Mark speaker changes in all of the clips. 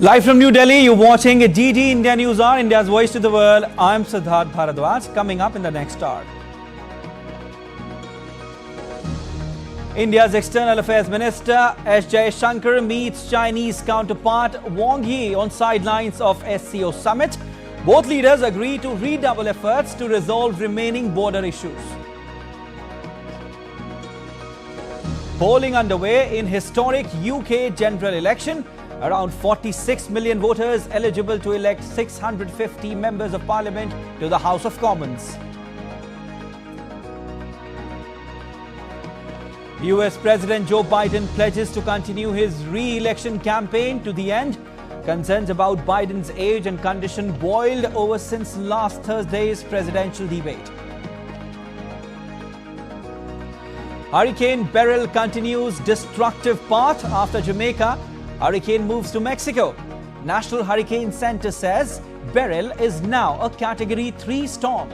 Speaker 1: Live from New Delhi, you're watching DD India News Hour, India's voice to the world. I'm Siddharth Bharadwaj. Coming up in the next hour, India's External Affairs Minister Jaishankar meets Chinese counterpart Wang Yi on sidelines of SCO Summit. Both leaders agree to redouble efforts to resolve remaining border issues. Polling underway in historic UK general election. Around 46 million voters eligible to elect 650 members of parliament to the House of Commons. US President Joe Biden pledges to continue his re-election campaign to the end. Concerns about Biden's age and condition boiled over since last Thursday's presidential debate. Hurricane Beryl continues destructive path after Jamaica. Hurricane moves to Mexico. National Hurricane Center says Beryl is now a Category 3 storm.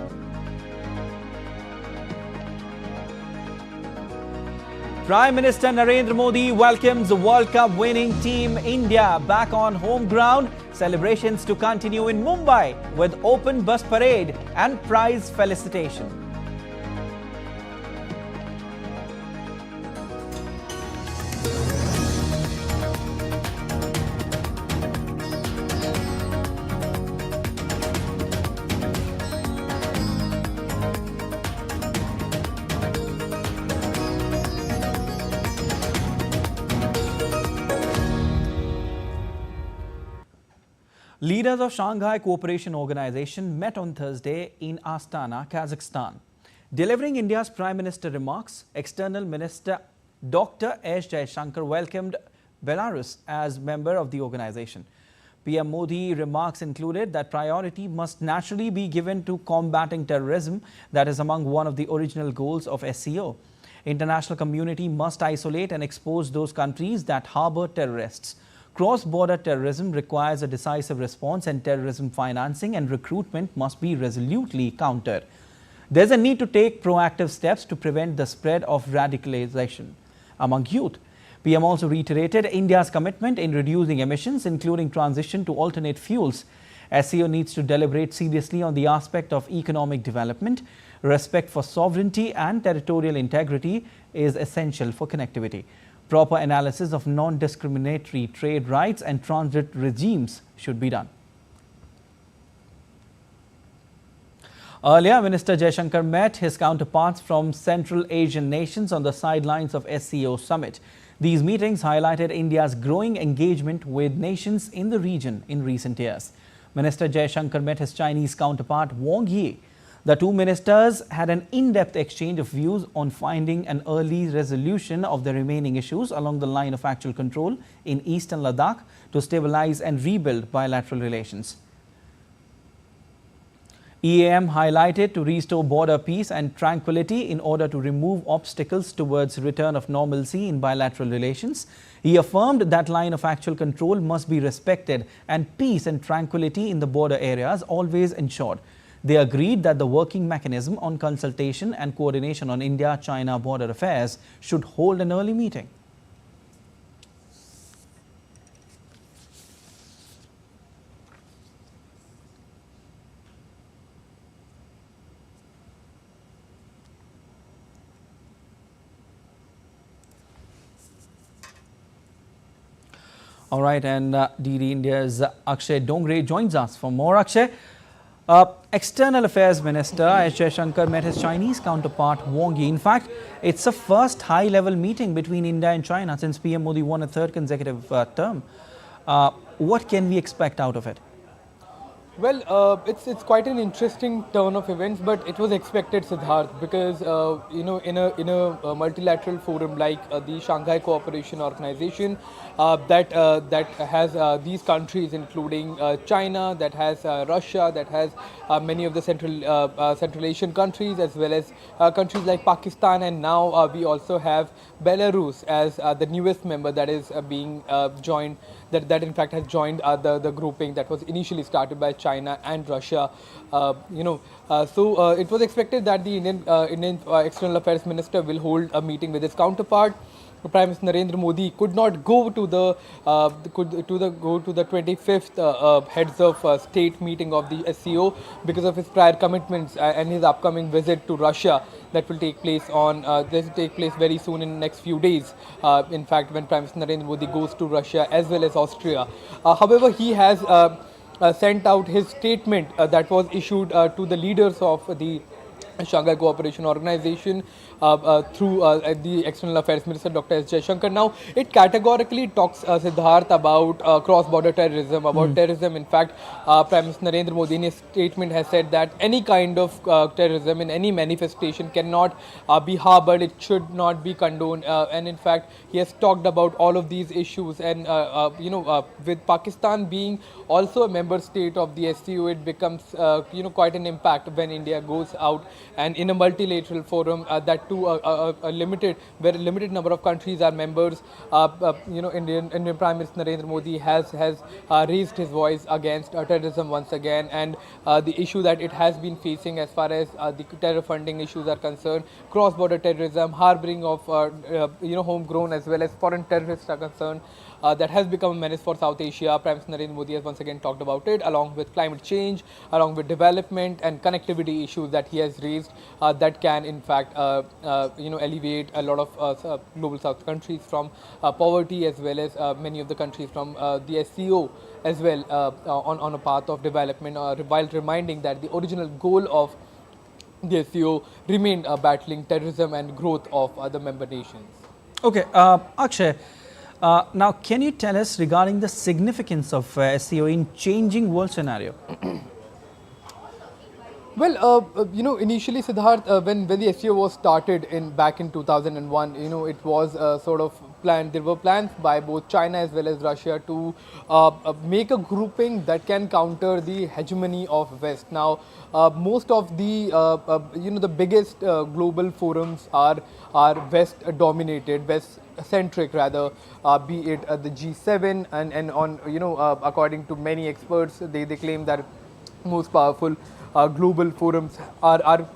Speaker 1: Prime Minister Narendra Modi welcomes the World Cup winning team India back on home ground. Celebrations to continue in Mumbai with open bus parade and prize felicitation. Leaders of Shanghai Cooperation Organization met on Thursday in Astana, Kazakhstan. Delivering India's Prime Minister remarks, External Minister Dr. S. Jaishankar welcomed Belarus as member of the organization. PM Modi remarks included that priority must naturally be given to combating terrorism, that is among one of the original goals of SCO. International community must isolate and expose those countries that harbor terrorists. Cross-border terrorism requires a decisive response, and terrorism financing and recruitment must be resolutely countered. There's a need to take proactive steps to prevent the spread of radicalization among youth. PM also reiterated India's commitment in reducing emissions, including transition to alternate fuels. SCO needs to deliberate seriously on the aspect of economic development. Respect for sovereignty and territorial integrity is essential for connectivity. Proper analysis of non-discriminatory trade rights and transit regimes should be done. Earlier, Minister Jaishankar met his counterparts from Central Asian nations on the sidelines of SCO Summit. These meetings highlighted India's growing engagement with nations in the region in recent years. Minister Jaishankar met his Chinese counterpart Wang Yi. The two ministers had an in-depth exchange of views on finding an early resolution of the remaining issues along the line of actual control in eastern Ladakh to stabilize and rebuild bilateral relations. EAM highlighted to restore border peace and tranquility in order to remove obstacles towards return of normalcy in bilateral relations. He affirmed that line of actual control must be respected and peace and tranquility in the border areas always ensured. They agreed that the working mechanism on consultation and coordination on India-China border affairs should hold an early meeting. All right, and DD India's Akshay Dongre joins us for more. Akshay, External Affairs Minister S. Jaishankar met his Chinese counterpart Wang Yi. In fact, it's the first high-level meeting between India and China since PM Modi won a third consecutive term. What can we expect out of it?
Speaker 2: Well, it's quite an interesting turn of events, but it was expected, Siddharth, because in a multilateral forum like the Shanghai Cooperation Organization, that has these countries, including China, that has Russia, that has many of the Central Asian countries, as well as countries like Pakistan, and now we also have Belarus as the newest member that is being joined. That in fact has joined the grouping that was initially started by China and Russia. So it was expected that the Indian External Affairs Minister will hold a meeting with his counterpart. Prime Minister Narendra Modi could not go to the 25th heads of state meeting of the SCO because of his prior commitments and his upcoming visit to Russia that will take place very soon in the next few days. In fact, when Prime Minister Narendra Modi goes to Russia as well as Austria. However, he has sent out his statement that was issued to the leaders of the Shanghai Cooperation Organization through the External Affairs Minister Dr. Jaishankar. Now, it categorically talks, Siddharth, about cross-border terrorism, about terrorism. In fact, Prime Minister Narendra Modi in his statement has said that any kind of terrorism in any manifestation cannot be harbored, it should not be condoned. And in fact, he has talked about all of these issues. And, with Pakistan being also a member state of the SCO, it becomes, quite an impact when India goes out and in a multilateral forum that too a limited number of countries are members. Indian Prime Minister Narendra Modi has raised his voice against terrorism once again, and the issue that it has been facing as far as the terror funding issues are concerned, cross-border terrorism, harboring of homegrown as well as foreign terrorists are concerned. That has become a menace for South Asia. Prime Minister Narendra Modi has once again talked about it, along with climate change, along with development and connectivity issues that he has raised that can, in fact, alleviate a lot of global South countries from poverty, as well as many of the countries from the SCO as well on a path of development, while reminding that the original goal of the SCO remained battling terrorism and growth of the member nations.
Speaker 1: Okay, Akshay. Now, can you tell us regarding the significance of SCO in changing world scenario?
Speaker 2: Well, initially, Siddharth, when the SCO was started back in 2001, it was sort of planned. There were plans by both China as well as Russia to make a grouping that can counter the hegemony of West. Now, most of the the biggest global forums are West dominated, West centric rather, be it the G7 and on according to many experts, they claim that most powerful global forums are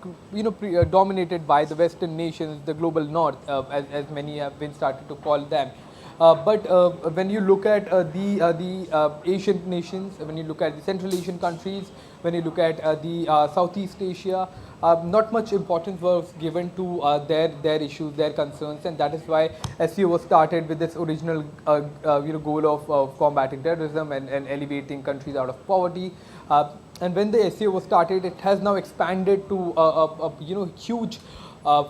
Speaker 2: dominated by the Western nations, the global North, as many have been started to call them. But when you look at the Asian nations, when you look at the Central Asian countries, when you look at the Southeast Asia, not much importance was given to their issues, their concerns, and that is why SCO was started with this original goal of combating terrorism and elevating countries out of poverty. And when the SCO was started, it has now expanded to a huge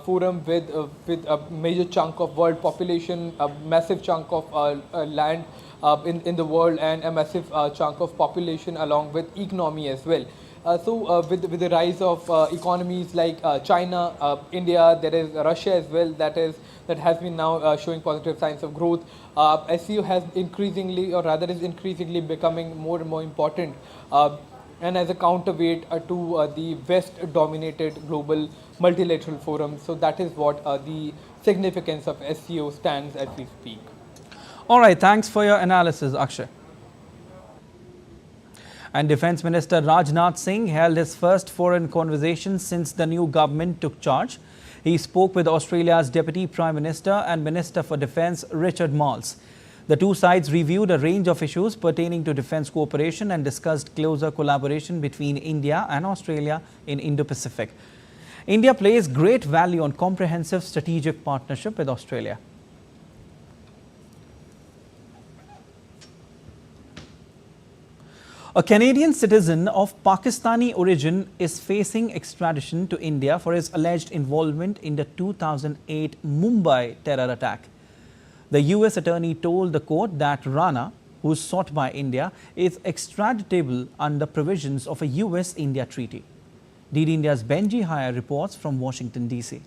Speaker 2: forum with a major chunk of world population, a massive chunk of land in the world, and a massive chunk of population along with economy as well. So with the rise of economies like China, India, there is Russia as well that has been now showing positive signs of growth. SCO has increasingly, or rather is increasingly becoming more and more important. And as a counterweight to the West-dominated global multilateral forum. So that is what the significance of SCO stands as we speak.
Speaker 1: All right, thanks for your analysis, Akshay. And Defence Minister Rajat Singh held his first foreign conversation since the new government took charge. He spoke with Australia's Deputy Prime Minister and Minister for Defence Richard Marles. The two sides reviewed a range of issues pertaining to defence cooperation and discussed closer collaboration between India and Australia in Indo-Pacific. India places great value on comprehensive strategic partnership with Australia. A Canadian citizen of Pakistani origin is facing extradition to India for his alleged involvement in the 2008 Mumbai terror attack. The US attorney told the court that Rana, who is sought by India, is extraditable under provisions of a US-India treaty. DD India's Benji Haya reports from Washington, D.C.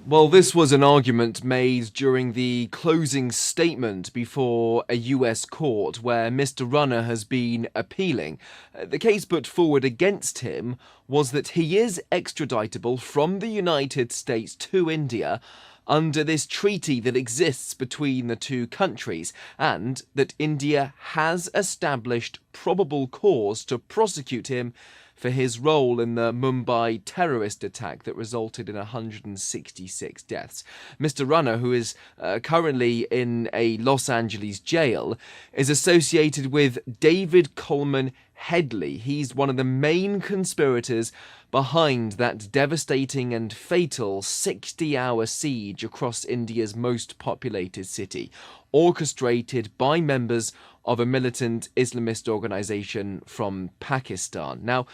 Speaker 3: Well, this was an argument made during the closing statement before a US court where Mr. Rana has been appealing. The case put forward against him was that he is extraditable from the United States to India under this treaty that exists between the two countries, and that India has established probable cause to prosecute him for his role in the Mumbai terrorist attack that resulted in 166 deaths. Mr. Rana, who is currently in a Los Angeles jail, is associated with David Coleman Headley. He's one of the main conspirators behind that devastating and fatal 60-hour siege across India's most populated city, orchestrated by members of a militant Islamist organisation from Pakistan. Now,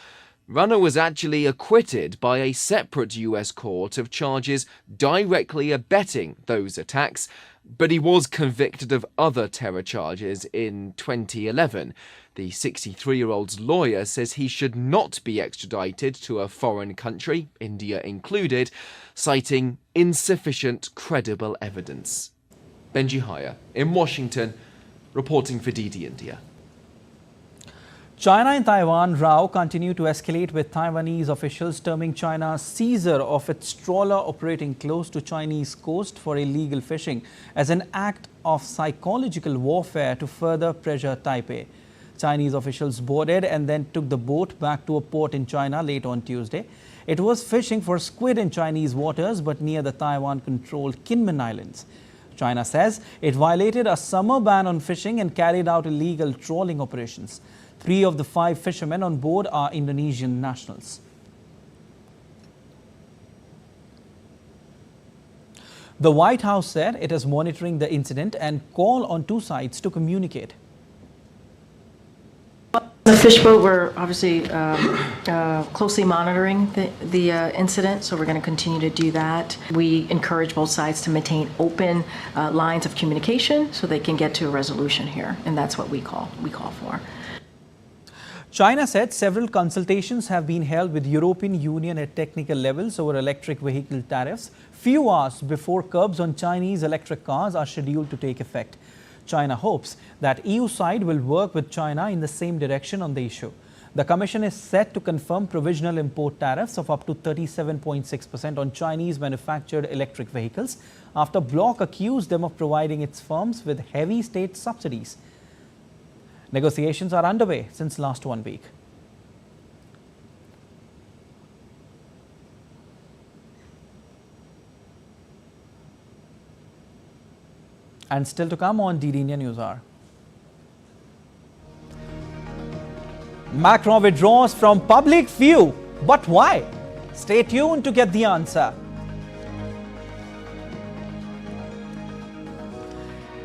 Speaker 3: Rana was actually acquitted by a separate US court of charges directly abetting those attacks, but he was convicted of other terror charges in 2011. The 63-year-old's lawyer says he should not be extradited to a foreign country, India included, citing insufficient credible evidence. Benji Haya in Washington, reporting for DD India.
Speaker 1: China and Taiwan row continue to escalate, with Taiwanese officials terming China's seizure of its trawler operating close to Chinese coast for illegal fishing as an act of psychological warfare to further pressure Taipei. Chinese officials boarded and then took the boat back to a port in China late on Tuesday. It was fishing for squid in Chinese waters but near the Taiwan-controlled Kinmen Islands. China says it violated a summer ban on fishing and carried out illegal trawling operations. 3 of the 5 fishermen on board are Indonesian nationals. The White House said it is monitoring the incident and called on 2 sides to communicate.
Speaker 4: The fish boat, we're obviously closely monitoring the incident, so we're going to continue to do that. We encourage both sides to maintain open lines of communication so they can get to a resolution here, and that's what we call for.
Speaker 1: China said several consultations have been held with European Union at technical levels over electric vehicle tariffs, few hours before curbs on Chinese electric cars are scheduled to take effect. China hopes that EU side will work with China in the same direction on the issue. The Commission is set to confirm provisional import tariffs of up to 37.6% on Chinese manufactured electric vehicles after bloc accused them of providing its firms with heavy state subsidies. Negotiations are underway since last 1 week. And still to come on DD India News Hour. Macron withdraws from public view, but why? Stay tuned to get the answer.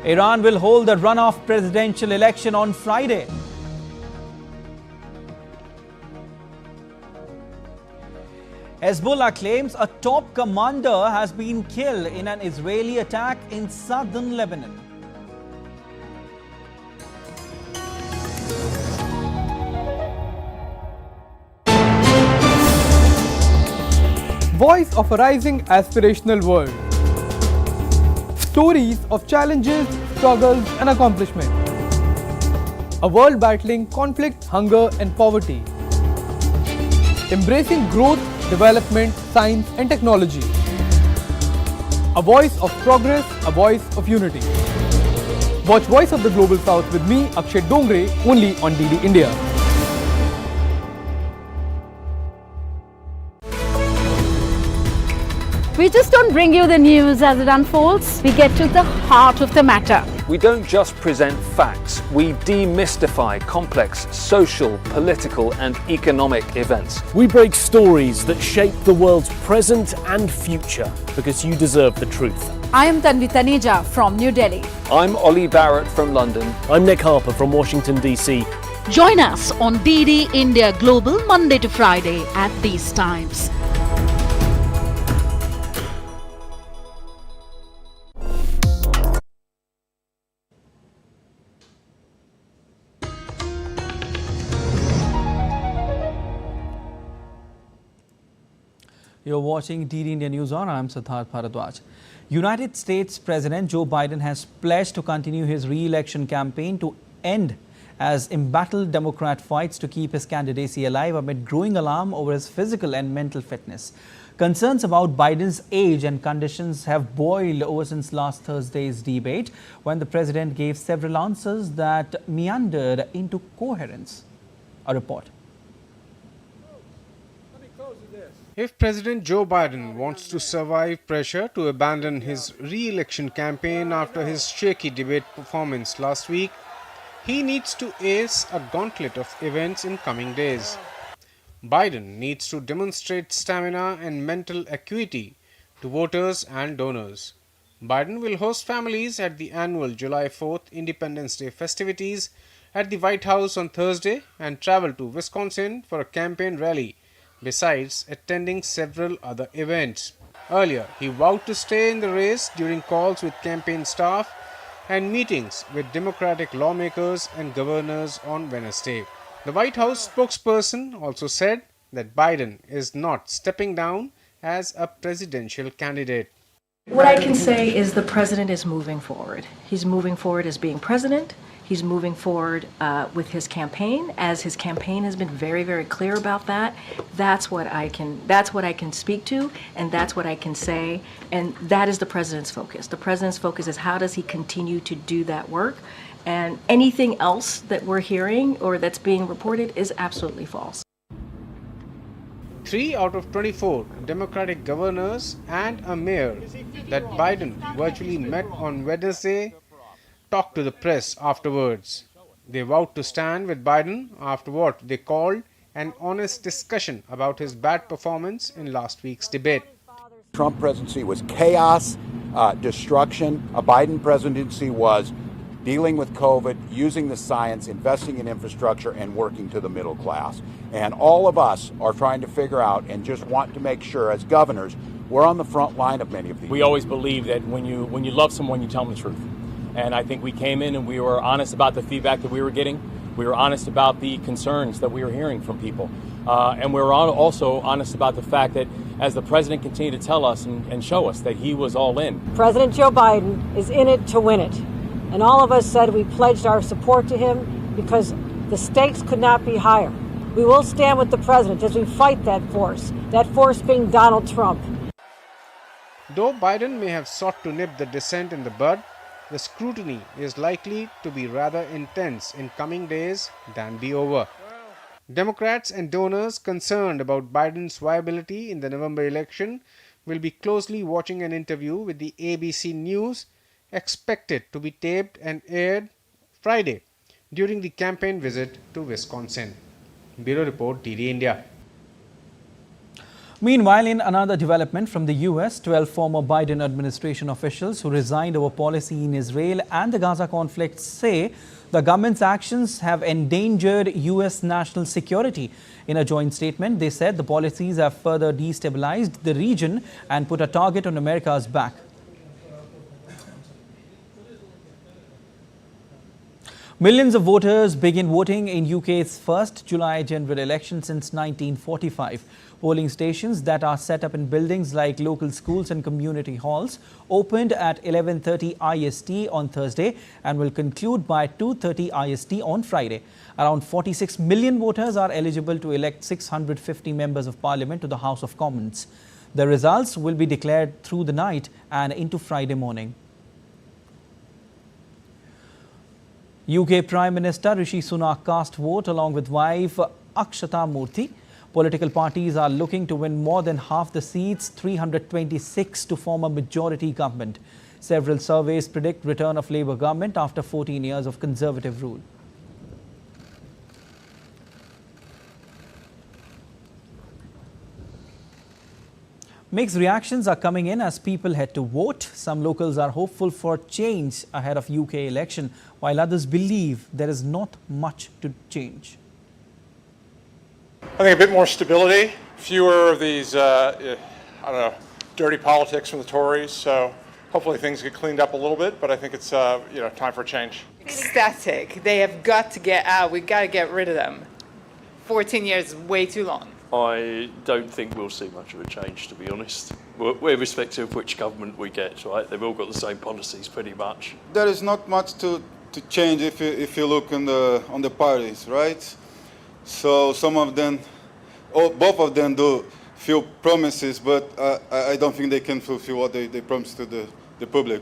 Speaker 1: Iran will hold the runoff presidential election on Friday. Hezbollah claims a top commander has been killed in an Israeli attack in southern Lebanon.
Speaker 2: Voice of a rising aspirational world. Stories of challenges, struggles and accomplishment. A world battling conflict, hunger and poverty. Embracing growth, development, science and technology. A voice of progress, a voice of unity. Watch Voice of the Global South with me, Akshay Dongre, only on DD India.
Speaker 5: We just don't bring you the news as it unfolds. We get to the heart of the matter.
Speaker 6: We don't just present facts, we demystify complex social, political and economic events.
Speaker 7: We break stories that shape the world's present and future because you deserve the truth.
Speaker 5: I am Tanvi Taneja from New Delhi.
Speaker 6: I'm Ollie Barrett from London.
Speaker 7: I'm Nick Harper from Washington, DC.
Speaker 8: Join us on DD India Global Monday to Friday at these times.
Speaker 1: You're watching DD India News Hour. I'm Siddharth Bharadwaj. United States President Joe Biden has pledged to continue his re-election campaign to end as embattled Democrat fights to keep his candidacy alive amid growing alarm over his physical and mental fitness. Concerns about Biden's age and conditions have boiled over since last Thursday's debate, when the president gave several answers that meandered into coherence. A report.
Speaker 9: If President Joe Biden wants to survive pressure to abandon his re-election campaign after his shaky debate performance last week, he needs to ace a gauntlet of events in coming days. Biden needs to demonstrate stamina and mental acuity to voters and donors. Biden will host families at the annual July 4th Independence Day festivities at the White House on Thursday and travel to Wisconsin for a campaign rally, besides attending several other events. Earlier, he vowed to stay in the race during calls with campaign staff and meetings with Democratic lawmakers and governors on Wednesday. The White House spokesperson also said that Biden is not stepping down as a presidential candidate.
Speaker 4: What I can say is the president is moving forward. He's moving forward as being president. He's moving forward with his campaign, as his campaign has been very, very clear about that. That's what I can speak to, and that's what I can say, and that is the president's focus. The president's focus is how does he continue to do that work, and anything else that we're hearing or that's being reported is absolutely false.
Speaker 9: 3 out of 24 Democratic governors and a mayor that Biden virtually met on Wednesday talked to the press afterwards. They vowed to stand with Biden after what they called an honest discussion about his bad performance in last week's debate.
Speaker 10: Trump presidency was chaos, destruction. A Biden presidency was dealing with COVID, using the science, investing in infrastructure, and working to the middle class. And all of us are trying to figure out and just want to make sure as governors, we're on the front line of many of these.
Speaker 7: We always believe that when you love someone, you tell them the truth. And I think we came in and we were honest about the feedback that we were getting. We were honest about the concerns that we were hearing from people. And we were also honest about the fact that as the president continued to tell us and show us that he was all in.
Speaker 11: President Joe Biden is in it to win it. And all of us said we pledged our support to him because the stakes could not be higher. We will stand with the president as we fight that force being Donald Trump.
Speaker 9: Though Biden may have sought to nip the dissent in the bud, the scrutiny is likely to be rather intense in coming days than be over. Democrats and donors concerned about Biden's viability in the November election will be closely watching an interview with the ABC News expected to be taped and aired Friday during the campaign visit to Wisconsin. Bureau Report, TD India.
Speaker 1: Meanwhile, in another development from the US, 12 former Biden administration officials who resigned over policy in Israel and the Gaza conflict say the government's actions have endangered US national security. In a joint statement, they said the policies have further destabilized the region and put a target on America's back. Millions of voters begin voting in UK's first July general election since 1945. Polling stations that are set up in buildings like local schools and community halls opened at 11:30 IST on Thursday and will conclude by 2:30 IST on Friday. Around 46 million voters are eligible to elect 650 members of parliament to the House of Commons. The results will be declared through the night and into Friday morning. UK Prime Minister Rishi Sunak cast vote along with wife Akshata Murthy. Political parties are looking to win more than half the seats, 326, to form a majority government. Several surveys predict return of Labour government after 14 years of Conservative rule. Mixed reactions are coming in as people head to vote. Some locals are hopeful for change ahead of UK election, while others believe there is not much to change.
Speaker 12: I think a bit more stability, fewer of these, dirty politics from the Tories. So hopefully things get cleaned up a little bit, but I think it's, time for change.
Speaker 13: Ecstatic. They have got to get out. We've got to get rid of them. 14 years is way too long.
Speaker 14: I don't think we'll see much of a change, to be honest. We're irrespective of which government we get, right? They've all got the same policies, pretty much.
Speaker 15: There is not much to change if you look on the parties, right? So some of them, both of them do few promises, but I don't think they can fulfill what they promise to the public.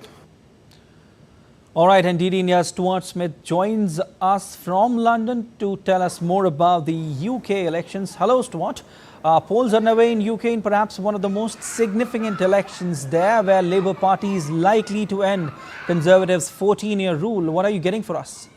Speaker 1: All right, and DD India's Stuart Smith joins us from London to tell us more about the UK elections. Hello, Stuart. Polls are underway in UK in perhaps one of the most significant elections there, where Labour Party is likely to end Conservatives' 14-year rule. What are you getting for us?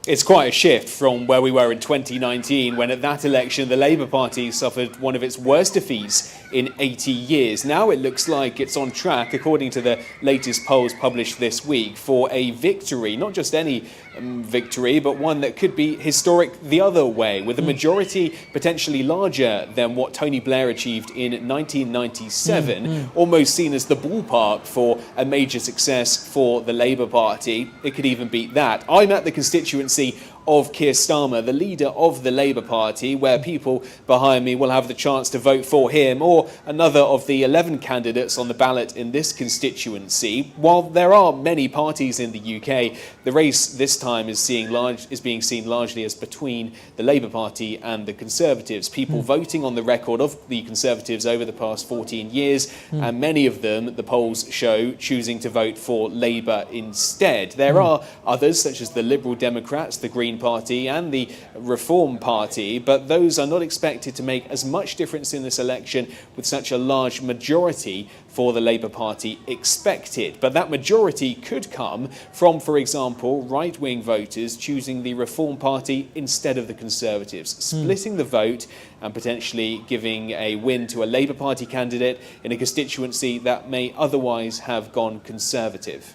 Speaker 16: It's quite a shift from where we were in 2019, when at that election the Labour Party suffered one of its worst defeats in 80 years. Now it looks like it's on track, according to the latest polls published this week, for a victory. Not just any victory, but one that could be historic the other way, with a majority potentially larger than what Tony Blair achieved in 1997, almost seen as the ballpark for a major success for the Labour Party. It could even beat that. I'm at the constituency of Keir Starmer, the leader of the Labour Party, where people behind me will have the chance to vote for him or another of the 11 candidates on the ballot in this constituency. While there are many parties in the UK, the race this time is being seen largely as between the Labour Party and the Conservatives. People voting on the record of the Conservatives over the past 14 years, and many of them, the polls show, choosing to vote for Labour instead. There are others, such as the Liberal Democrats, the Green Party and the Reform Party, but those are not expected to make as much difference in this election, with such a large majority for the Labour Party expected. But that majority could come from, for example, right-wing voters choosing the Reform Party instead of the Conservatives, splitting the vote and potentially giving a win to a Labour Party candidate in a constituency that may otherwise have gone Conservative.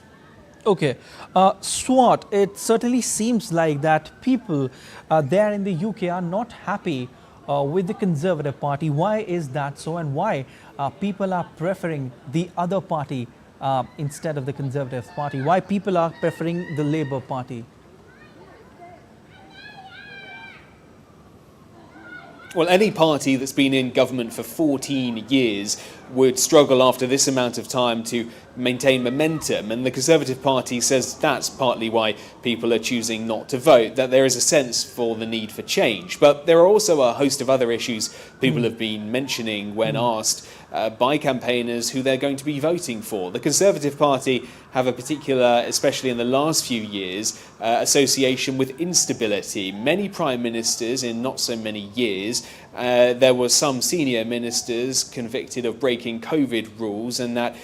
Speaker 1: Okay, Swat, it certainly seems like that people there in the UK are not happy with the Conservative Party. Why is that so, and why people are preferring the other party instead of the Conservative Party? Why people are preferring the Labour Party?
Speaker 16: Well, any party that's been in government for 14 years would struggle after this amount of time to maintain momentum, and the Conservative Party says that's partly why people are choosing not to vote, that there is a sense for the need for change. But there are also a host of other issues people have been mentioning when asked by campaigners who they're going to be voting for. The Conservative Party have a particular, especially in the last few years, association with instability. Many prime ministers in not so many years. There were some senior ministers convicted of breaking COVID rules, and that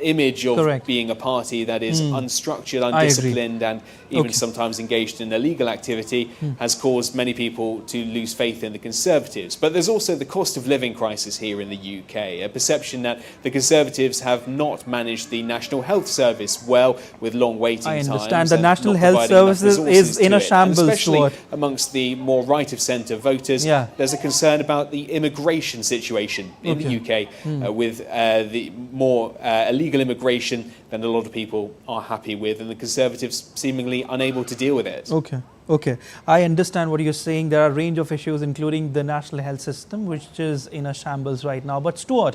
Speaker 16: image of being a party that is unstructured, undisciplined, and even sometimes engaged in illegal activity has caused many people to lose faith in the Conservatives. But there's also the cost of living crisis here in the UK, a perception that the Conservatives have not managed the National Health Service well, with long waiting times. I
Speaker 1: understand the National Health Service is in a shambles.
Speaker 16: Especially amongst the more right-of-centre voters, there's a concern about the immigration situation in the UK, with the more illegal immigration than a lot of people are happy with, and the Conservatives seemingly unable to deal with it.
Speaker 1: Okay. I understand what you're saying. There are a range of issues, including the national health system, which is in a shambles right now. But Stuart,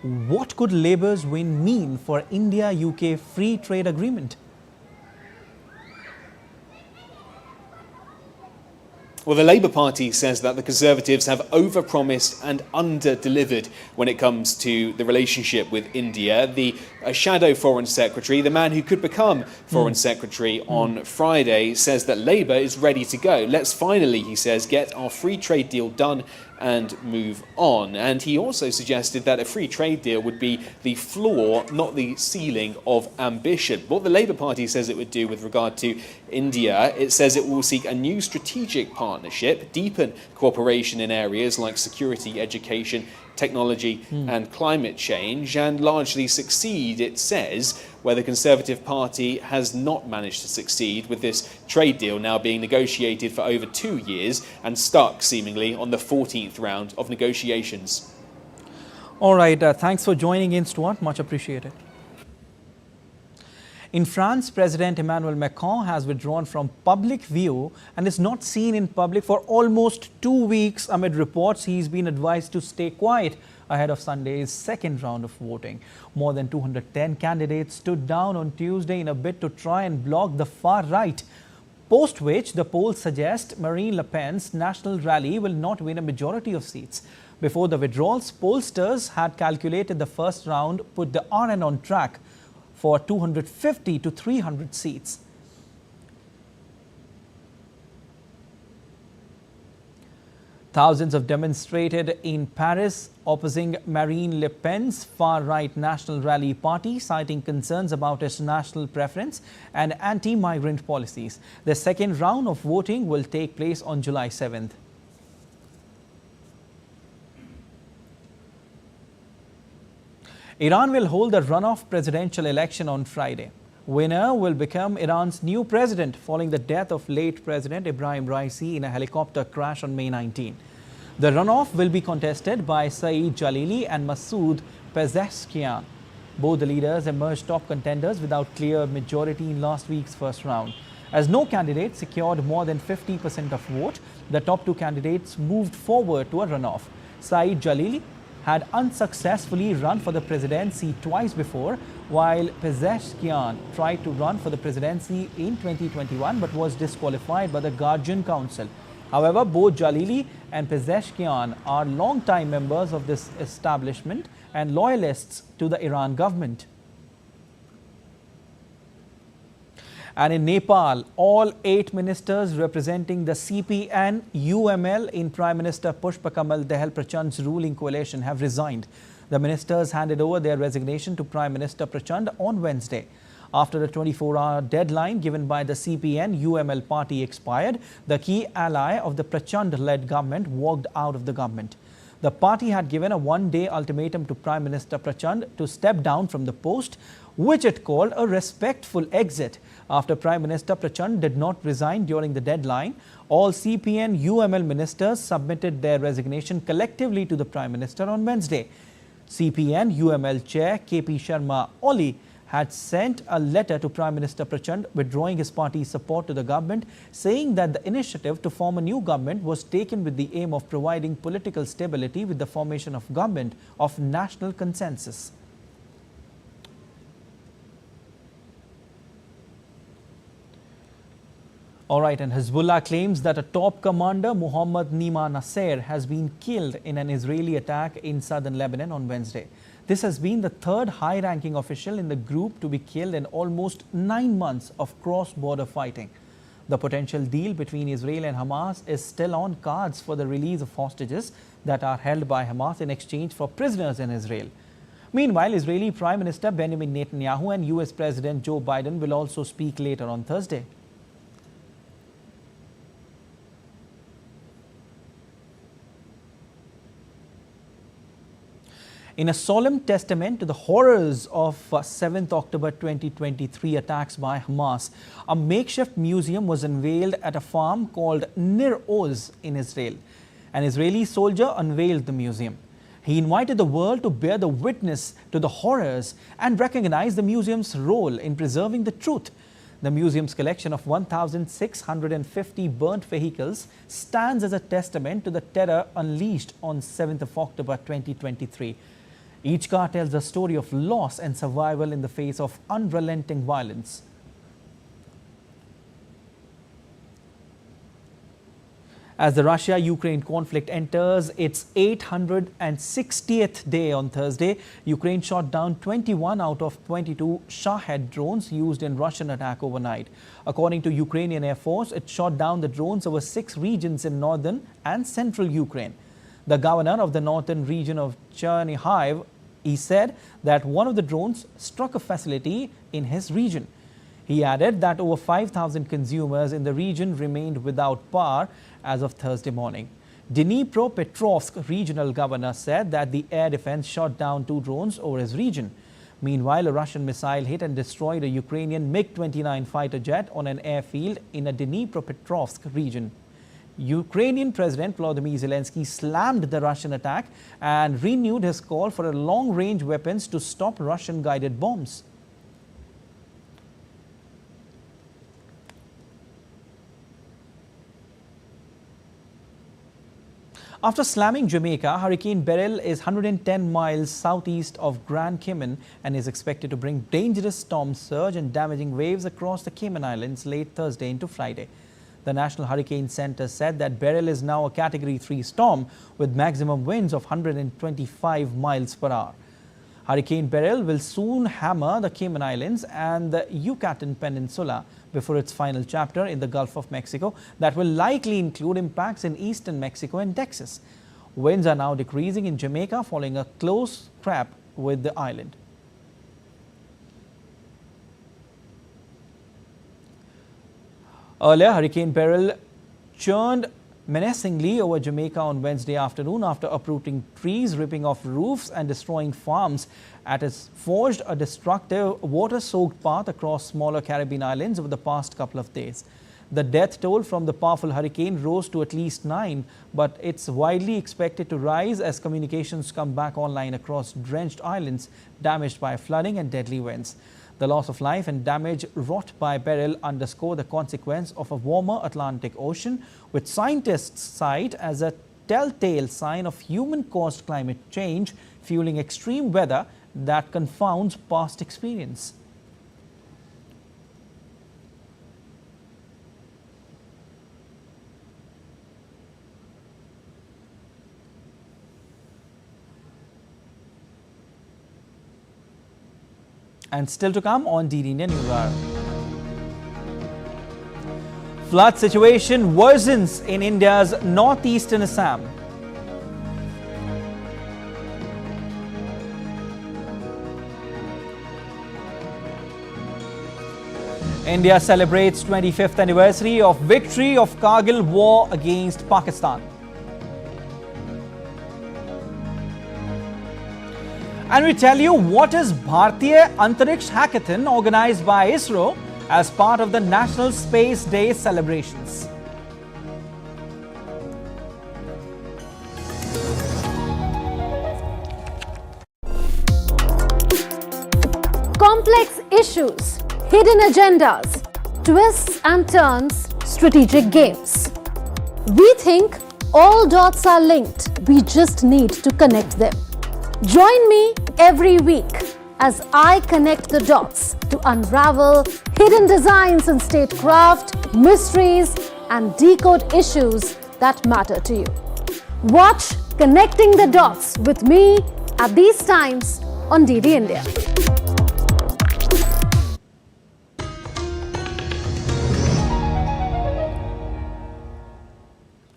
Speaker 1: what could Labour's win mean for India-UK free trade agreement?
Speaker 16: Well, the Labour Party says that the Conservatives have overpromised and under-delivered when it comes to the relationship with India. The shadow Foreign Secretary, the man who could become Foreign Secretary on Friday, says that Labour is ready to go. Let's finally, he says, get our free trade deal done and move on. And he also suggested that a free trade deal would be the floor, not the ceiling of ambition. What the Labour Party says it would do with regard to India, it says it will seek a new strategic partnership, deepen cooperation in areas like security, education, technology and climate change, and largely succeed, it says, where the Conservative Party has not managed to succeed, with this trade deal now being negotiated for over 2 years and stuck, seemingly, on the 14th round of negotiations.
Speaker 1: All right, thanks for joining in, Stuart. Much appreciated. In France, President Emmanuel Macron has withdrawn from public view and is not seen in public for almost 2 weeks amid reports he's been advised to stay quiet ahead of Sunday's second round of voting. More than 210 candidates stood down on Tuesday in a bid to try and block the far right, post which the polls suggest Marine Le Pen's National Rally will not win a majority of seats. Before the withdrawals, pollsters had calculated the first round put the RN on track for 250 to 300 seats. Thousands have demonstrated in Paris opposing Marine Le Pen's far-right National Rally Party, citing concerns about its national preference and anti-migrant policies. The second round of voting will take place on July 7th. Iran will hold a runoff presidential election on Friday. Winner will become Iran's new president following the death of late President Ibrahim Raisi in a helicopter crash on May 19. The runoff will be contested by Saeed Jalili and Masoud Pezeshkian. Both the leaders emerged top contenders without clear majority in last week's first round. As no candidate secured more than 50% of vote, the top two candidates moved forward to a runoff. Saeed Jalili had unsuccessfully run for the presidency twice before, while Pezeshkian tried to run for the presidency in 2021 but was disqualified by the Guardian Council. However, both Jalili and Pezeshkian are long-time members of this establishment and loyalists to the Iran government. And in Nepal, all 8 ministers representing the CPN UML in Prime Minister Pushpa Kamal Dahal Prachand's ruling coalition have resigned. The ministers handed over their resignation to Prime Minister Prachand on Wednesday. After a 24-hour deadline given by the CPN UML party expired, the key ally of the Prachand-led government walked out of the government. The party had given a one-day ultimatum to Prime Minister Prachand to step down from the post, which it called a respectful exit. After Prime Minister Prachand did not resign during the deadline, all CPN UML ministers submitted their resignation collectively to the Prime Minister on Wednesday. CPN UML Chair KP Sharma Oli had sent a letter to Prime Minister Prachand withdrawing his party's support to the government, saying that the initiative to form a new government was taken with the aim of providing political stability with the formation of government of national consensus. All right, and Hezbollah claims that a top commander, Mohammad Nima Nasser, has been killed in an Israeli attack in southern Lebanon on Wednesday. This has been the third high-ranking official in the group to be killed in almost 9 months of cross-border fighting. The potential deal between Israel and Hamas is still on cards for the release of hostages that are held by Hamas in exchange for prisoners in Israel. Meanwhile, Israeli Prime Minister Benjamin Netanyahu and US President Joe Biden will also speak later on Thursday. In a solemn testament to the horrors of 7th October 2023 attacks by Hamas, a makeshift museum was unveiled at a farm called Nir Oz in Israel. An Israeli soldier unveiled the museum. He invited the world to bear the witness to the horrors and recognize the museum's role in preserving the truth. The museum's collection of 1,650 burnt vehicles stands as a testament to the terror unleashed on 7th of October 2023. Each car tells a story of loss and survival in the face of unrelenting violence. As the Russia-Ukraine conflict enters its 860th day on Thursday, Ukraine shot down 21 out of 22 Shahed drones used in Russian attack overnight. According to Ukrainian Air Force, it shot down the drones over 6 regions in northern and central Ukraine. The governor of the northern region of Chernihiv, he said that one of the drones struck a facility in his region. He added that over 5,000 consumers in the region remained without power as of Thursday morning. Dnipropetrovsk regional governor said that the air defense shot down 2 drones over his region. Meanwhile, a Russian missile hit and destroyed a Ukrainian MiG-29 fighter jet on an airfield in a Dnipropetrovsk region. Ukrainian President Volodymyr Zelensky slammed the Russian attack and renewed his call for long-range weapons to stop Russian-guided bombs. After slamming Jamaica, Hurricane Beryl is 110 miles southeast of Grand Cayman and is expected to bring dangerous storm surge and damaging waves across the Cayman Islands late Thursday into Friday. The National Hurricane Center said that Beryl is now a Category 3 storm with maximum winds of 125 miles per hour. Hurricane Beryl will soon hammer the Cayman Islands and the Yucatan Peninsula before its final chapter in the Gulf of Mexico that will likely include impacts in eastern Mexico and Texas. Winds are now decreasing in Jamaica following a close scrap with the island. Earlier, Hurricane Beryl churned menacingly over Jamaica on Wednesday afternoon after uprooting trees, ripping off roofs and destroying farms. It has forged a destructive water-soaked path across smaller Caribbean islands over the past couple of days. The death toll from the powerful hurricane rose to at least 9, but it's widely expected to rise as communications come back online across drenched islands damaged by flooding and deadly winds. The loss of life and damage wrought by Beryl underscore the consequence of a warmer Atlantic Ocean, which scientists cite as a telltale sign of human-caused climate change, fueling extreme weather that confounds past experience. And still to come on DD India News Hour. Flood situation worsens in India's northeastern Assam. India celebrates 25th anniversary of victory of Kargil war against Pakistan. And we tell you what is Bharatiya Antariksh Hackathon organized by ISRO as part of the National Space Day celebrations.
Speaker 5: Complex issues, hidden agendas, twists and turns, strategic games. We think all dots are linked. We just need to connect them. Join me every week as I connect the dots to unravel hidden designs in statecraft, mysteries, and decode issues that matter to you. Watch Connecting the Dots with me at these times on DD India.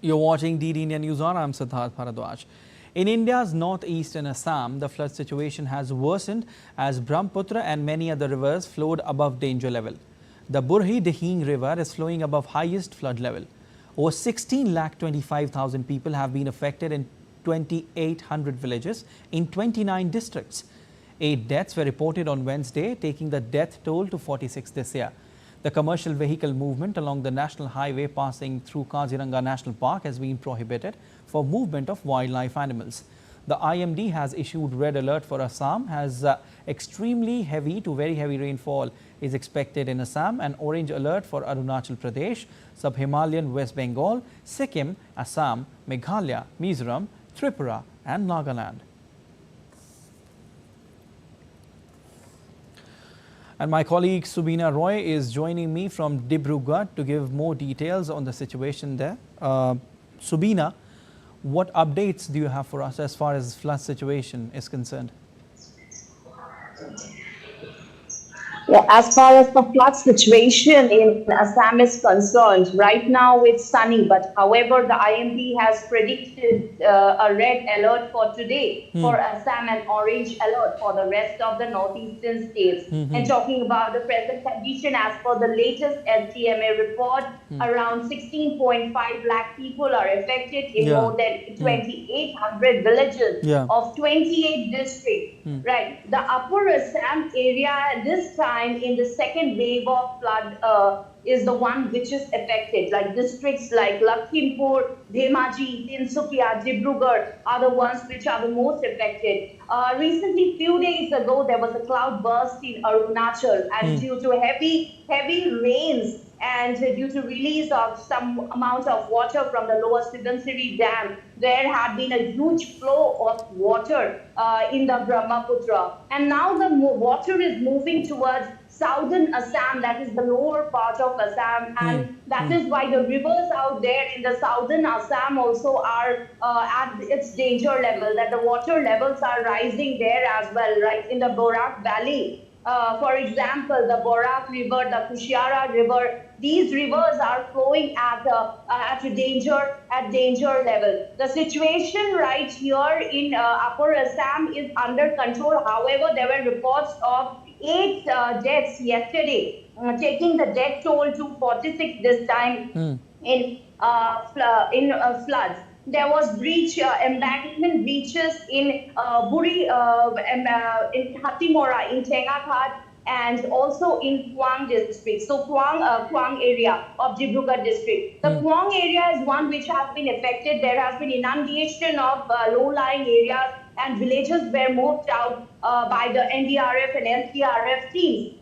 Speaker 1: You're watching DD India News Hour. I'm Siddharth Bharadwaj. In India's northeastern Assam, the flood situation has worsened as Brahmaputra and many other rivers flowed above danger level. The Burhi Dihing River is flowing above highest flood level. Over 16,25,000 people have been affected in 2,800 villages in 29 districts. 8 deaths were reported on Wednesday, taking the death toll to 46 this year. The commercial vehicle movement along the national highway passing through Kaziranga National Park has been prohibited for movement of wildlife animals. The IMD has issued red alert for Assam as extremely heavy to very heavy rainfall is expected in Assam, and orange alert for Arunachal Pradesh, Sub-Himalayan West Bengal, Sikkim, Assam, Meghalaya, Mizoram, Tripura and Nagaland. And my colleague Subina Roy is joining me from Dibrugarh to give more details on the situation there. Subina, what updates do you have for us as far as flood situation is concerned?
Speaker 17: Yeah, as far as the flood situation in Assam is concerned, right now it's sunny, but however, the IMD has predicted a red alert for today for Assam and orange alert for the rest of the northeastern states. And talking about the present condition, as per the latest LTMA report, around 16.5 lakh people are affected in more than 2,800 villages of 28 districts. Right, the upper Assam area this time in the second wave of flood is the one which is affected. Like districts like Lakhimpur, Dhemaji, Tinsukia, Dibrugarh are the ones which are the most affected. Recently, few days ago, there was a cloud burst in Arunachal, and due to heavy rains and due to release of some amount of water from the lower Sidansiri Dam, there had been a huge flow of water in the Brahmaputra. And now the water is moving towards southern Assam, that is the lower part of Assam, and that is why the rivers out there in the southern Assam also are at its danger level, that the water levels are rising there as well, right in the Borak Valley. For example, the Borak River, the Kushiara River, these rivers are flowing at danger level. The situation right here in Upper Assam is under control. However, there were reports of 8 deaths yesterday, taking the death toll to 46 this time in floods. There was embankment breaches in Buri, in Hatimora, in Tengaghat, and also in Kwang district. So Kwang area of Dibrugarh district. The Kwang area is one which has been affected. There has been inundation of low-lying areas, and villages were moved out by the NDRF and SDRF teams.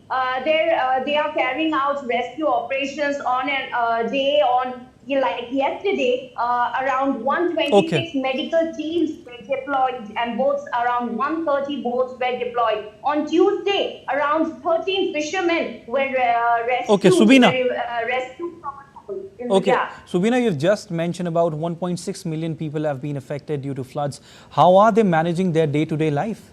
Speaker 17: They are carrying out rescue operations on a day like yesterday, around 126 medical teams were deployed and boats, around 130 boats were deployed. On Tuesday, around 13 fishermen were rescued.
Speaker 1: Okay, Subina.
Speaker 17: Rescued from
Speaker 1: Okay,
Speaker 17: yeah.
Speaker 1: Subina, you've just mentioned about 1.6 million people have been affected due to floods. How are they managing their day-to-day life?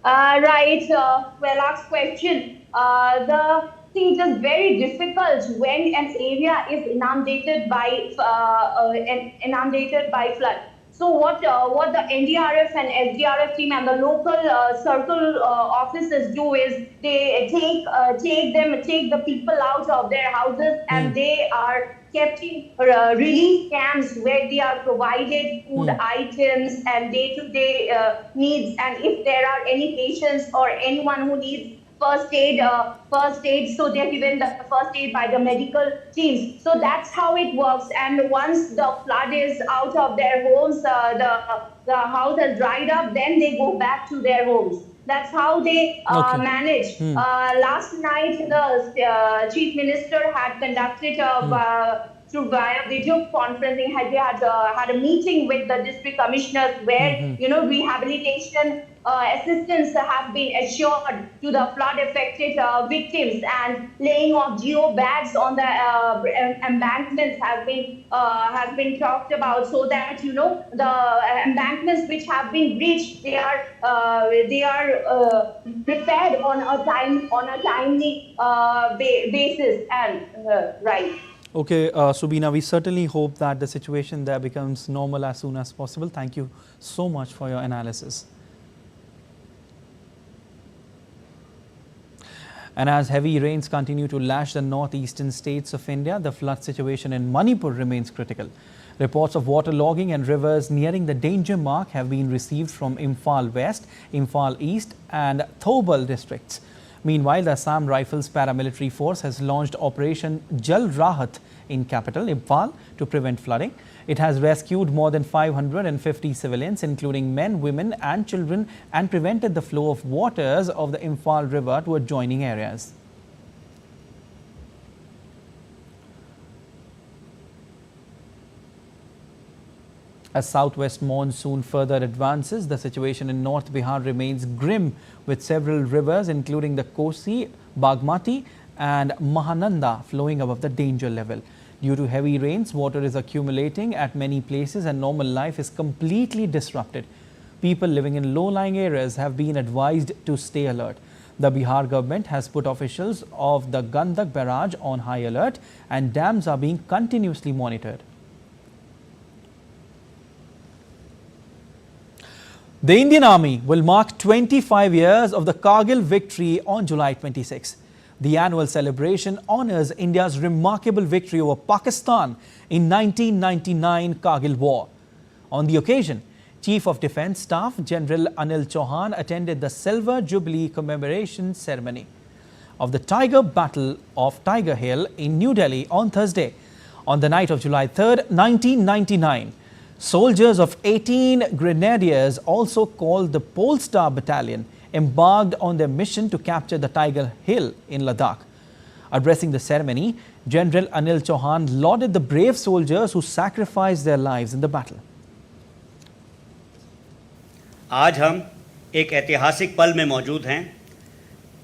Speaker 17: Right, well asked question. It is very difficult when an area is inundated by flood. So what the NDRF and SDRF team and the local circle officers do is they take the people out of their houses and they are kept in relief camps where they are provided food items and day-to-day needs. And if there are any patients or anyone who needs first aid, so they're given the first aid by the medical teams. So that's how it works. And once the flood is out of their homes, the house has dried up, then they go back to their homes. That's how they manage. Last night, the Chief Minister had conducted via video conferencing, they had a meeting with the district commissioners where rehabilitation assistance have been assured to the flood-affected victims, and laying of geo bags on the embankments has been talked about, so that the embankments which have been breached, they are repaired on a timely basis and right.
Speaker 1: Okay, Subina, we certainly hope that the situation there becomes normal as soon as possible. Thank you so much for your analysis. And as heavy rains continue to lash the northeastern states of India, the flood situation in Manipur remains critical. Reports of waterlogging and rivers nearing the danger mark have been received from Imphal West, Imphal East and Thoubal districts. Meanwhile, the Assam Rifles paramilitary force has launched Operation Jal Rahat in capital Imphal to prevent flooding. It has rescued more than 550 civilians, including men, women and children, and prevented the flow of waters of the Imphal River to adjoining areas. As southwest monsoon further advances, the situation in North Bihar remains grim, with several rivers including the Kosi, Bagmati and Mahananda flowing above the danger level. Due to heavy rains, water is accumulating at many places and normal life is completely disrupted. People living in low-lying areas have been advised to stay alert. The Bihar government has put officials of the Gandak barrage on high alert and dams are being continuously monitored. The Indian Army will mark 25 years of the Kargil Victory on July 26. The annual celebration honors India's remarkable victory over Pakistan in 1999 Kargil War. On the occasion, Chief of Defence Staff General Anil Chauhan attended the Silver Jubilee commemoration ceremony of the Tiger Battle of Tiger Hill in New Delhi on Thursday. On the night of July 3, 1999, soldiers of 18 Grenadiers, also called the Pole Star Battalion, embarked on their mission to capture the Tiger Hill in Ladakh. Addressing the ceremony, General Anil Chauhan lauded the brave soldiers who sacrificed their lives in the battle.
Speaker 18: आज हम एक ऐतिहासिक पल में मौजूद हैं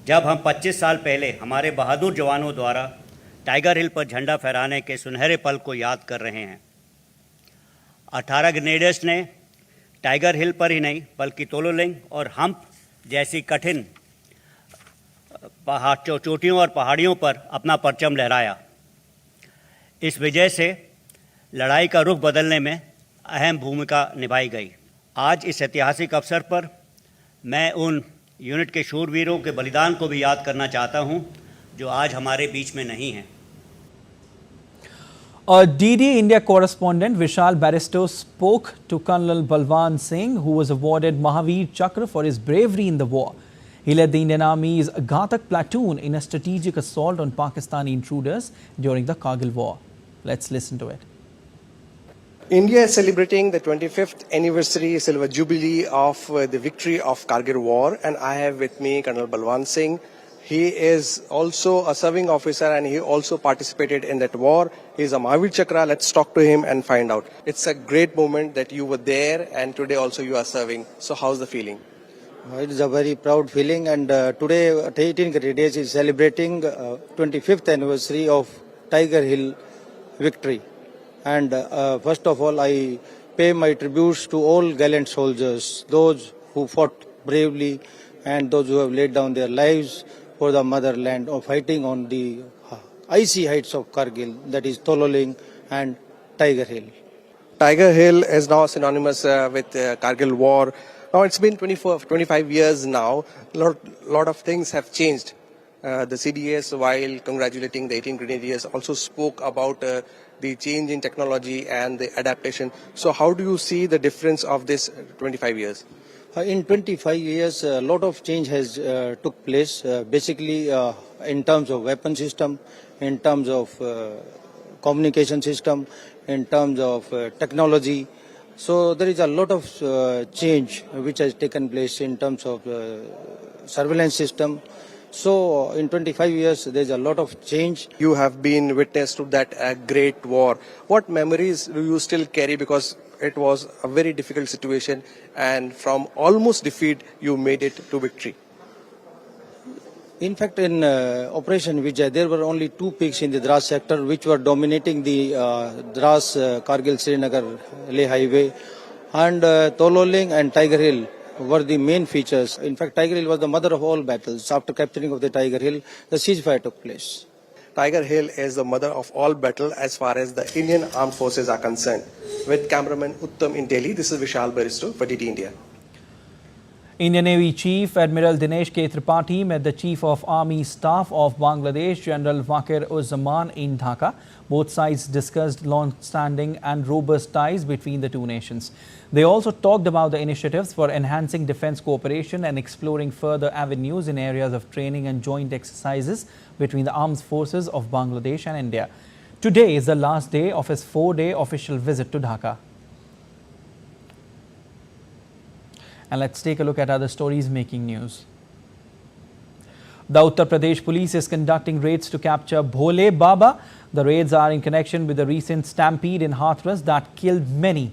Speaker 18: जब हम 25 साल पहले हमारे बहादुर जवानों द्वारा टाइगर हिल पर झंडा फहराने के सुनहरे पल को याद कर रहे हैं। 18 ग्रेनेडर्स ने टाइगर हिल पर ही नहीं बल्कि तोलोलिंग और हम्प जैसी कठिन चोटियों और पहाड़ियों पर अपना परचम लहराया। इस विजय से लड़ाई का रुख बदलने में अहम भूमिका निभाई गई। आज इस ऐतिहासिक अवसर पर मैं उन यूनिट के शूरवीरों के बलिदान को भी याद करना चाहता हूं जो आज हमारे बीच में नहीं हैं।
Speaker 1: DD India correspondent Vishal Barristow spoke to Colonel Balwan Singh, who was awarded Mahavir Chakra for his bravery in the war. He led the Indian Army's Ghatak platoon in a strategic assault on Pakistani intruders during the Kargil War. Let's listen to it.
Speaker 19: India is celebrating the 25th anniversary silver jubilee of the victory of Kargil War, and I have with me Colonel Balwan Singh. He is also a serving officer and he also participated in that war. He is a Mahavir Chakra. Let's talk to him and find out. It's a great moment that you were there and today also you are serving. So how's the feeling?
Speaker 20: It is a very proud feeling, and today 18 Grenadiers is celebrating 25th anniversary of Tiger Hill victory. And first of all, I pay my tributes to all gallant soldiers, those who fought bravely and those who have laid down their lives for the motherland, of fighting on the icy heights of Kargil, that is Tololing and Tiger Hill.
Speaker 19: Tiger Hill is now synonymous with Kargil War. Now it's been 25 years now. Lot of things have changed. The CDS, while congratulating the 18 Grenadiers, also spoke about the change in technology and the adaptation. So how do you see the difference of this 25 years?
Speaker 20: In 25 years, a lot of change has took place, basically in terms of weapon system, in terms of communication system, in terms of technology. So there is a lot of change which has taken place in terms of surveillance system. So in 25 years, there is a lot of change.
Speaker 19: You have been witness to that great war. What memories do you still carry? Because it was a very difficult situation, and from almost defeat, you made it to victory.
Speaker 20: In fact, in Operation Vijay, there were only two peaks in the Dras sector which were dominating the Dras Kargil Srinagar Leh highway, and Tololing and Tiger Hill were the main features. In fact, Tiger Hill was the mother of all battles. After capturing of the Tiger Hill, the ceasefire took place.
Speaker 19: Tiger Hill is the mother of all battle as far as the Indian Armed Forces are concerned. With cameraman Uttam in Delhi, this is Vishal Barristow for DD India.
Speaker 1: Indian Navy Chief Admiral Dinesh K. Tripathi met the Chief of Army Staff of Bangladesh, General Wakir-uz-Zaman, in Dhaka. Both sides discussed long-standing and robust ties between the two nations. They also talked about the initiatives for enhancing defense cooperation and exploring further avenues in areas of training and joint exercises between the armed forces of Bangladesh and India. Today is the last day of his 4-day official visit to Dhaka. And let's take a look at other stories making news. The Uttar Pradesh police is conducting raids to capture Bhole Baba. The raids are in connection with the recent stampede in Hathras that killed many.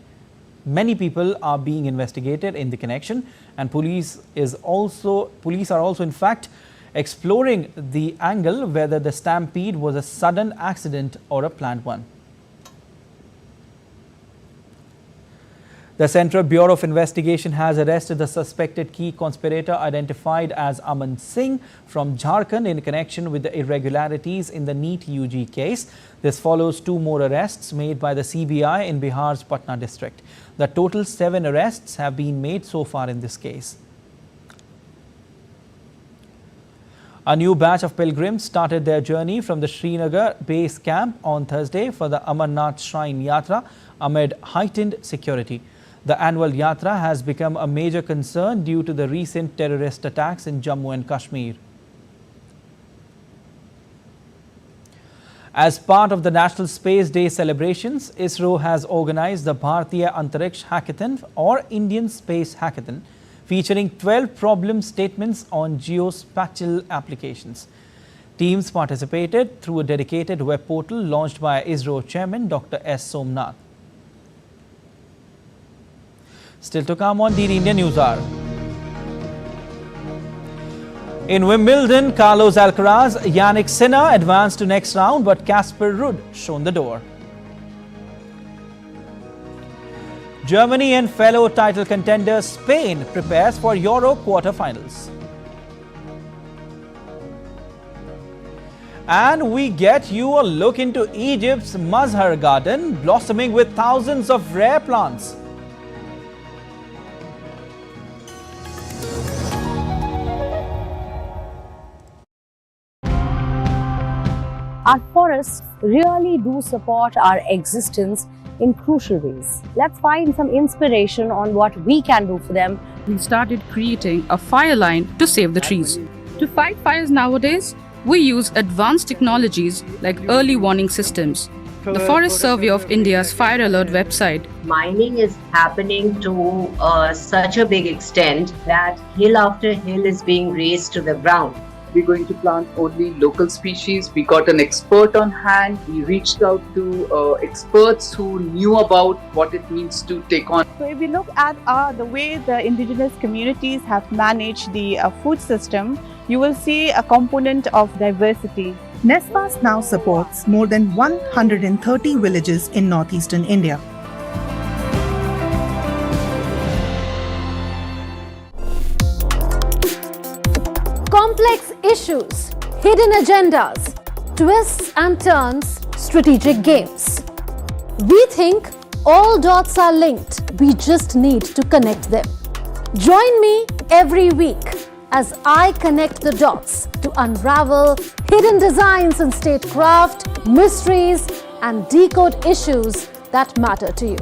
Speaker 1: Many people are being investigated in the connection, and police are also in fact exploring the angle whether the stampede was a sudden accident or a planned one. The Central Bureau of Investigation has arrested the suspected key conspirator identified as Aman Singh from Jharkhand in connection with the irregularities in the NEET UG case. This follows 2 more arrests made by the CBI in Bihar's Patna district. The total 7 arrests have been made so far in this case. A new batch of pilgrims started their journey from the Srinagar base camp on Thursday for the Amarnath Shrine Yatra amid heightened security. The annual Yatra has become a major concern due to the recent terrorist attacks in Jammu and Kashmir. As part of the National Space Day celebrations, ISRO has organized the Bharatiya Antariksh Hackathon or Indian Space Hackathon, featuring 12 problem statements on geospatial applications. Teams participated through a dedicated web portal launched by ISRO Chairman Dr. S. Somnath. Still to come on DD India News Hour. In Wimbledon, Carlos Alcaraz, Yannick Sinner advanced to next round, but Casper Ruud shown the door. Germany and fellow title contender Spain prepares for Euro quarter-finals. And we get you a look into Egypt's Mazhar garden, blossoming with thousands of rare plants.
Speaker 21: Our forests really do support our existence in crucial ways. Let's find some inspiration on what we can do for them.
Speaker 22: We started creating a fire line to save the trees. To fight fires nowadays, we use advanced technologies like early warning systems. The Forest Survey of India's Fire Alert website.
Speaker 23: Mining is happening to such a big extent that hill after hill is being razed to the ground.
Speaker 24: We're going to plant only local species. We got an expert on hand. We reached out to experts who knew about what it means to take on.
Speaker 25: So if we look at the way the indigenous communities have managed the food system, you will see a component of diversity.
Speaker 26: NESPAS now supports more than 130 villages in northeastern India.
Speaker 5: Complex issues, hidden agendas, twists and turns, strategic games. We think all dots are linked. We just need to connect them. Join me every week as I connect the dots to unravel hidden designs in statecraft, mysteries, and decode issues that matter to you.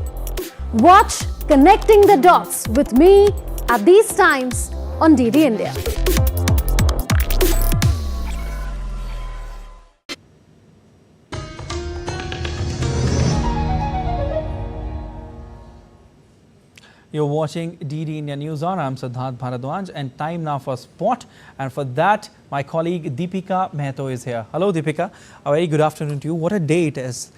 Speaker 5: Watch Connecting the Dots with me at these times on DD India.
Speaker 1: You're watching DD India News Hour. I'm Siddharth Bharadwaj, and time now for sport. And for that, my colleague Deepika Mehto is here. Hello, Deepika. A very good afternoon to you. What a day it is.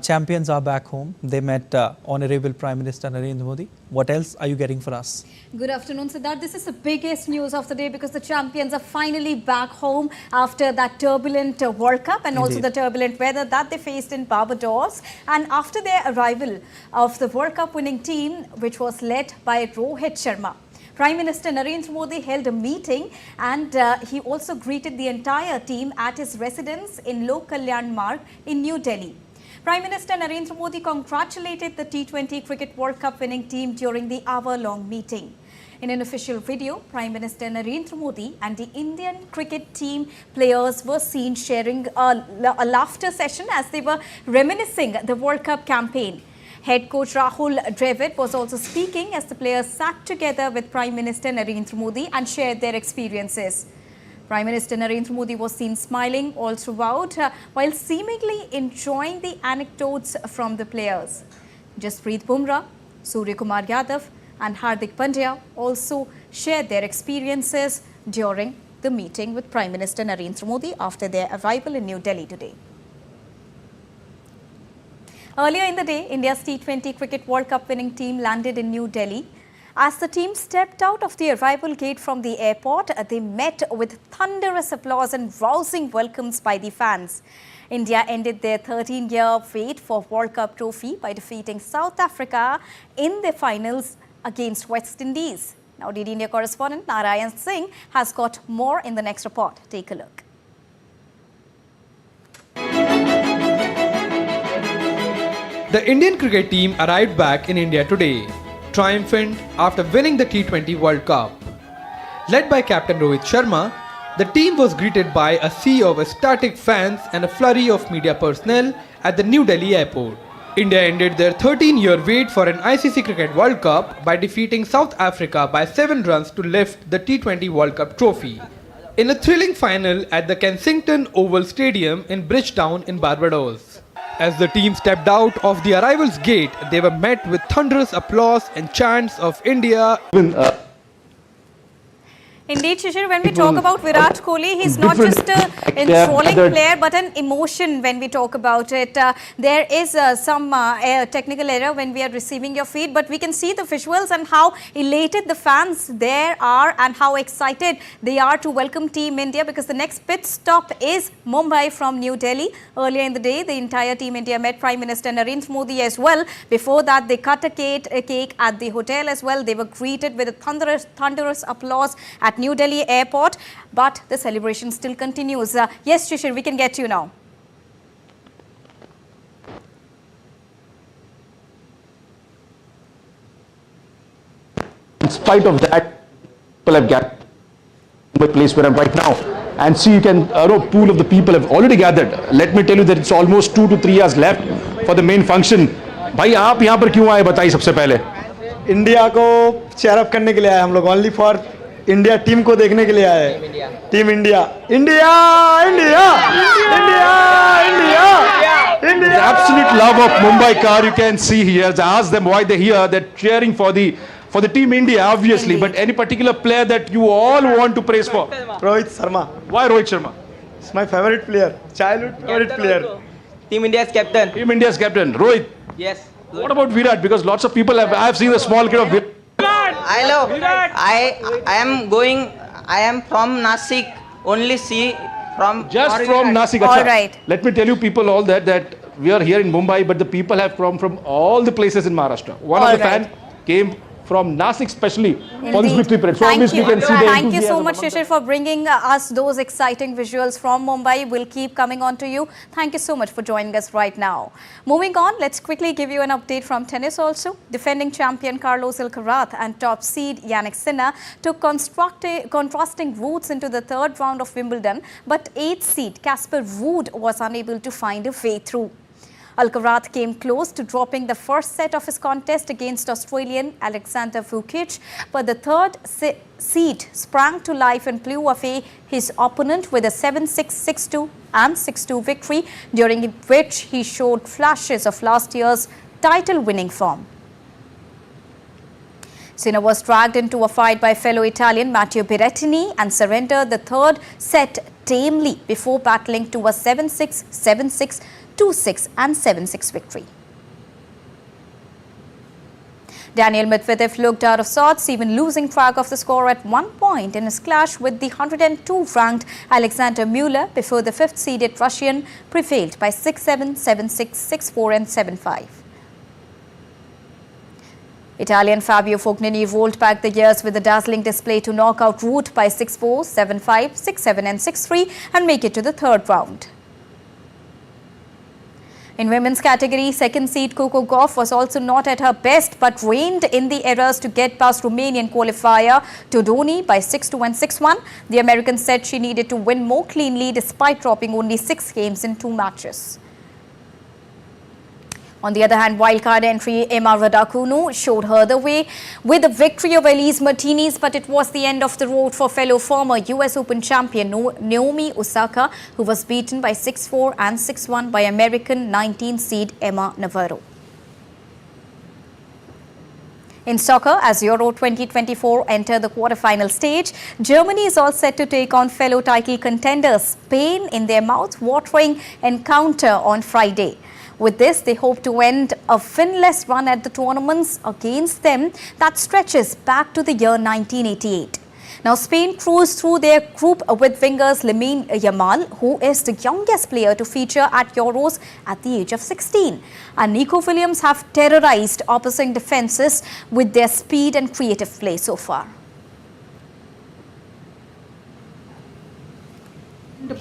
Speaker 1: Champions are back home. They met Honorable Prime Minister Narendra Modi. What else are you getting for us?
Speaker 27: Good afternoon, Siddharth. This is the biggest news of the day because the champions are finally back home after that turbulent World Cup and also the turbulent weather that they faced in Barbados. And after their arrival of the World Cup winning team, which was led by Rohit Sharma, Prime Minister Narendra Modi held a meeting and he also greeted the entire team at his residence in Lok Kalyan Marg in New Delhi. Prime Minister Narendra Modi congratulated the T20 Cricket World Cup winning team during the hour-long meeting. In an official video, Prime Minister Narendra Modi and the Indian cricket team players were seen sharing a laughter session as they were reminiscing the World Cup campaign. Head coach Rahul Dravid was also speaking as the players sat together with Prime Minister Narendra Modi and shared their experiences. Prime Minister Narendra Modi was seen smiling all throughout while seemingly enjoying the anecdotes from the players. Jasprit Bumrah, Surya Kumar Yadav and Hardik Pandya also shared their experiences during the meeting with Prime Minister Narendra Modi after their arrival in New Delhi today. Earlier in the day, India's T20 Cricket World Cup winning team landed in New Delhi. As the team stepped out of the arrival gate from the airport, they met with thunderous applause and rousing welcomes by the fans. India ended their 13-year wait for World Cup trophy by defeating South Africa in the finals against West Indies. Now, DD India correspondent Narayan Singh has got more in the next report. Take a look.
Speaker 2: The Indian cricket team arrived back in India today, triumphant after winning the T20 World Cup. Led by Captain Rohit Sharma, the team was greeted by a sea of ecstatic fans and a flurry of media personnel at the New Delhi airport. India ended their 13-year wait for an ICC Cricket World Cup by defeating South Africa by 7 runs to lift the T20 World Cup trophy in a thrilling final at the Kensington Oval Stadium in Bridgetown in Barbados. As the team stepped out of the arrivals gate, they were met with thunderous applause and chants of India.
Speaker 27: Indeed, Shishir, when we talk about Virat Kohli, he's not just an enthralling player, but an emotion when we talk about it. There is some technical error when we are receiving your feed, but we can see the visuals and how elated the fans there are and how excited they are to welcome Team India, because the next pit stop is Mumbai from New Delhi. Earlier in the day, the entire Team India met Prime Minister Narendra Modi as well. Before that, they cut a cake at the hotel as well. They were greeted with a thunderous applause at New Delhi airport, but the celebration still continues. Yes, Shishir, we can get you now.
Speaker 3: In spite of that, people have gathered in my place where I'm right now. And see, you can, pool of the people have already gathered. Let me tell you that it's almost 2 to 3 hours left for the main function. भाई आप यहाँ पर क्यों आए बताइए सबसे पहले?
Speaker 4: India को चेयर अप करने के लिए आए हम लोग, ओनली फॉर इंडिया टीम को देखने के लिए आए। Team India, India, India, India, India, India.
Speaker 3: The absolute love of Mumbai car you can see here. I asked them why they're here. They're cheering for the Team India, obviously. But any particular player that you all want to praise for?
Speaker 4: Rohit Sharma.
Speaker 3: Why Rohit Sharma?
Speaker 4: It's my favorite player, childhood favorite player.
Speaker 6: Team India's captain.
Speaker 3: Team India's captain, Rohit.
Speaker 6: Yes.
Speaker 3: What about Virat? Because lots of people I've seen a small kid of Virat.
Speaker 6: I love Virat. I am from Nasik. Only see from
Speaker 3: Nasik.
Speaker 27: All right.
Speaker 3: Let me tell you people all that we are here in Mumbai, but the people have come from all the places in Maharashtra. One of the fans came from Nasik specially for this victory parade. So obviously you can see the
Speaker 27: Thank you so much, Shishir, for bringing us those exciting visuals from Mumbai. We'll keep coming on to you. Thank you so much for joining us right now. Moving on, let's quickly give you an update from tennis also. Defending champion Carlos Alcaraz and top seed Jannik Sinner took contrasting routes into the third round of Wimbledon, but 8th seed Casper Ruud was unable to find a way through. Alcaraz came close to dropping the first set of his contest against Australian Alexander Vukic, but the third seed sprang to life and blew away his opponent with a 7-6, 6-2 and 6-2 victory, during which he showed flashes of last year's title-winning form. Sinner was dragged into a fight by fellow Italian Matteo Berrettini and surrendered the third set tamely before battling to a 7-6, 7-6, 2-6 and 7-6 victory. Daniil Medvedev looked out of sorts, even losing track of the score at one point in his clash with the 102-ranked Alexander Mueller before the 5th-seeded Russian prevailed by 6-7, 7-6, 6-4 and 7-5. Italian Fabio Fognini rolled back the years with a dazzling display to knock out Ruud by 6-4, 7-5, 6-7 and 6-3 and make it to the third round. In women's category, second seed Coco Gauff was also not at her best, but reigned in the errors to get past Romanian qualifier Todoni by 6-2 and 6-1. The American said she needed to win more cleanly despite dropping only 6 games in 2 matches. On the other hand, wildcard entry Emma Raducanu showed her the way with a victory of Elise Martinez, but it was the end of the road for fellow former US Open champion Naomi Osaka, who was beaten by 6-4 and 6-1 by American 19th seed Emma Navarro. In soccer, as Euro 2024 enter the quarter-final stage, Germany is all set to take on fellow title contenders Spain in their mouth-watering encounter on Friday. With this, they hope to end a winless run at the tournaments against them that stretches back to the year 1988. Now, Spain cruised through their group with wingers Lamine Yamal, who is the youngest player to feature at Euros at the age of 16. And Nico Williams have terrorized opposing defences with their speed and creative play so far.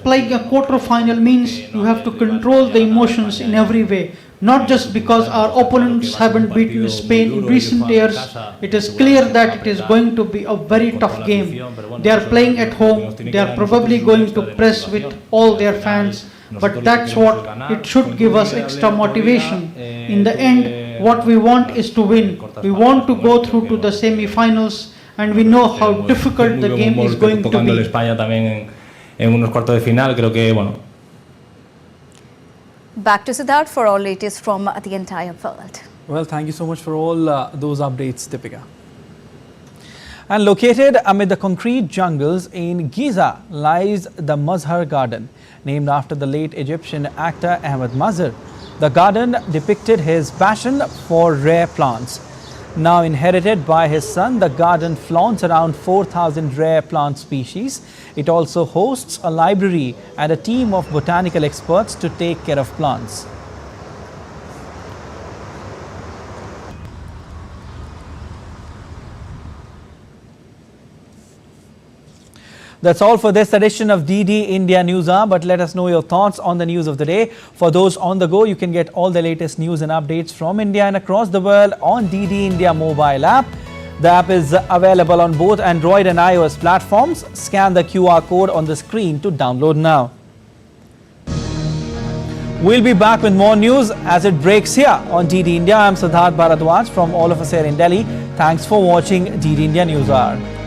Speaker 7: Playing a quarter-final means you have to control the emotions in every way. Not just because our opponents haven't beaten Spain in recent years. It is clear that it is going to be a very tough game. They are playing at home. They are probably going to press with all their fans. But that's what it should give us extra motivation. In the end, what we want is to win. We want to go through to the semi-finals, and we know how difficult the game is going to be.
Speaker 8: En unos cuartos de final, creo que, bueno.
Speaker 27: Back to Siddharth for all latest from the entire world.
Speaker 1: Well, thank you so much for all those updates, Deepika. And located amid the concrete jungles in Giza lies the Mazhar Garden, named after the late Egyptian actor Ahmed Mazhar. The garden depicted his passion for rare plants. Now inherited by his son, the garden flaunts around 4,000 rare plant species. It also hosts a library and a team of botanical experts to take care of plants. That's all for this edition of DD India News Hour, but let us know your thoughts on the news of the day. For those on the go, you can get all the latest news and updates from India and across the world on DD India mobile app. The app is available on both Android and iOS platforms. Scan the QR code on the screen to download now. We'll be back with more news as it breaks here on DD India. I'm Siddharth Bharadwaj from all of us here in Delhi. Thanks for watching DD India News Hour.